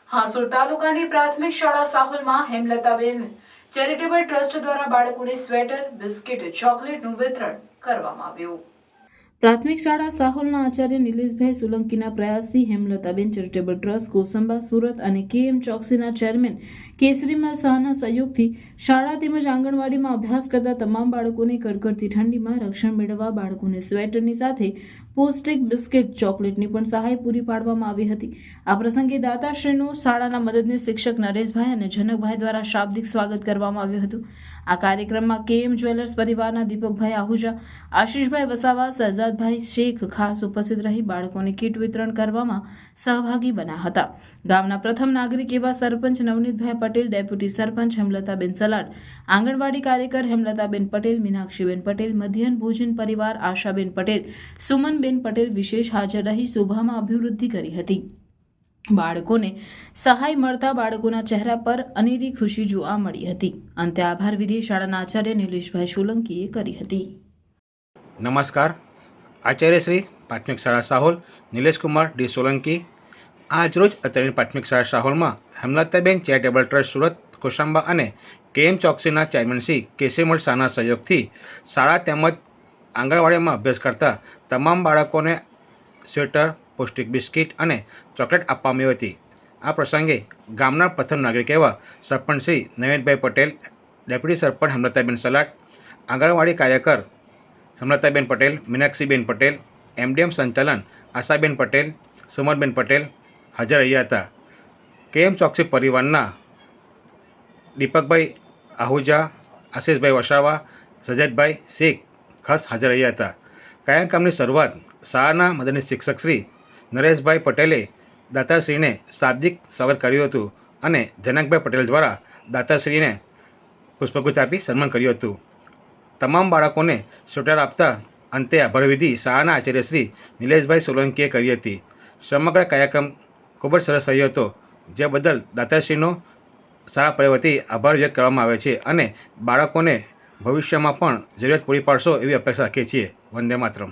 હાંસોડ તાલુકાની પ્રાથમિક શાળા સાહોલમાં હેમલતાબેન ચેરિટેબલ ટ્રસ્ટ દ્વારા બાળકોને સ્વેટર, બિસ્કિટ, ચોકલેટનું વિતરણ કરવામાં આવ્યું। પ્રાથમિક શાળા સાહોલના આચાર્ય નિલેશભાઈ સોલંકીના પ્રયાસથી હેમલતાબેન ચેરિટેબલ ટ્રસ્ટ કોસંબા સુરત અને કેએમ ચોકસીના ચેરમેન કેસરીમલ શાહના સહયોગથી શાળા તેમજ આંગણવાડીમાં અભ્યાસ કરતા તમામ બાળકોને કડકડતી ઠંડીમાં રક્ષણ મેળવવા બાળકોને સ્વેટરની સાથે પૌષ્ટિક બિસ્કિટ, ચોકલેટની પણ સહાય પૂરી પાડવામાં આવી હતી। આ પ્રસંગે દાતાશ્રીનું શાળાના મદદનીશ શિક્ષક નરેશભાઈ અને જનકભાઈ દ્વારા શાબ્દિક સ્વાગત કરવામાં આવ્યું હતું। આ કાર્યક્રમમાં કેએમ જ્વેલર્સ પરિવારના દીપકભાઈ આહુજા, આશીષભાઈ વસાવા, શહેજાદભાઈ શેખ ખાસ ઉપસ્થિત રહી બાળકોને કીટ વિતરણ કરવામાં સહભાગી બન્યા હતા। ગામના પ્રથમ નાગરિક એવા સરપંચ નવનીતભાઈ પટેલ, ડેપ્યુટી સરપંચ હેમલતાબેન સલાડ, આંગણવાડી કાર્યકર હેમલતાબેન પટેલ, મીનાક્ષીબેન પટેલ, મધ્યાહન ભોજન પરિવાર આશાબેન પટેલ, સુમનબેન પટેલ વિશેષ હાજર રહી શોભામાં અભિવૃદ્ધિ કરી હતી। બાળકોને સહાય મળતા બાળકોના ચહેરા પર અનેરી ખુશી જોવા મળી હતી। અંતે આભાર વિધિ શાળાના આચાર્ય નિલેશભાઈ સોલંકીએ કરી હતી। નમસ્કાર, આચાર્ય શ્રી પ્રાથમિક શાળા સાહોલ નિલેશકુમાર ડી સોલંકી। આજરોજ અત્યારની પ્રાથમિક શાળા સાહોલમાં હેમલતાબેન ચેરિટેબલ ટ્રસ્ટ સુરત કોસંબા અને કેએમ ચોકસીના ચેરમેન શ્રી કેસરીમલ શાહના સહયોગથી શાળા તેમજ આંગણવાડીમાં અભ્યાસ કરતા તમામ બાળકોને સ્વેટર, પૌષ્ટિક બિસ્કિટ અને ચોકલેટ આપવામાં આવી હતી। આ પ્રસંગે ગામના પ્રથમ નાગરિક એવા સરપંચ શ્રી નવીનભાઈ પટેલ, ડેપ્યુટી સરપંચ હેમલતાબેન સલાડ, આંગણવાડી કાર્યકર હેમલતાબેન પટેલ, મીનાક્ષીબેન પટેલ, એમડીએમ સંચાલન આશાબેન પટેલ, સુમનબેન પટેલ હાજર રહ્યા હતા। કેએમ ચોકસી પરિવારના દીપકભાઈ આહુજા, આશીષભાઈ વસાવા, સજદભાઈ શેખ ખાસ હાજર રહ્યા હતા। કાર્યક્રમની શરૂઆત શાળાના મદદનીશ શિક્ષક શ્રી નરેશભાઈ પટેલે દાતાશ્રીને શાબ્દિક સ્વાગત કર્યું હતું અને જનકભાઈ પટેલ દ્વારા દાતાશ્રીને પુષ્પગુચ્છ આપી સન્માન કર્યું હતું। તમામ બાળકોને સ્વેટર આપતા અંતે આભાર વિધિ શાળાના આચાર્ય શ્રી નિલેશભાઈ સોલંકીએ કરી હતી। સમગ્ર કાર્યક્રમ ખૂબ જ સરસ રહ્યો હતો, જે બદલ દાતાશ્રીનો શાળા પરિવાર વતી આભાર વ્યક્ત કરવામાં આવે છે અને બાળકોને ભવિષ્યમાં પણ જરૂરિયાત પૂરી પાડશો એવી અપેક્ષા રાખીએ છીએ। વંદે માતરમ।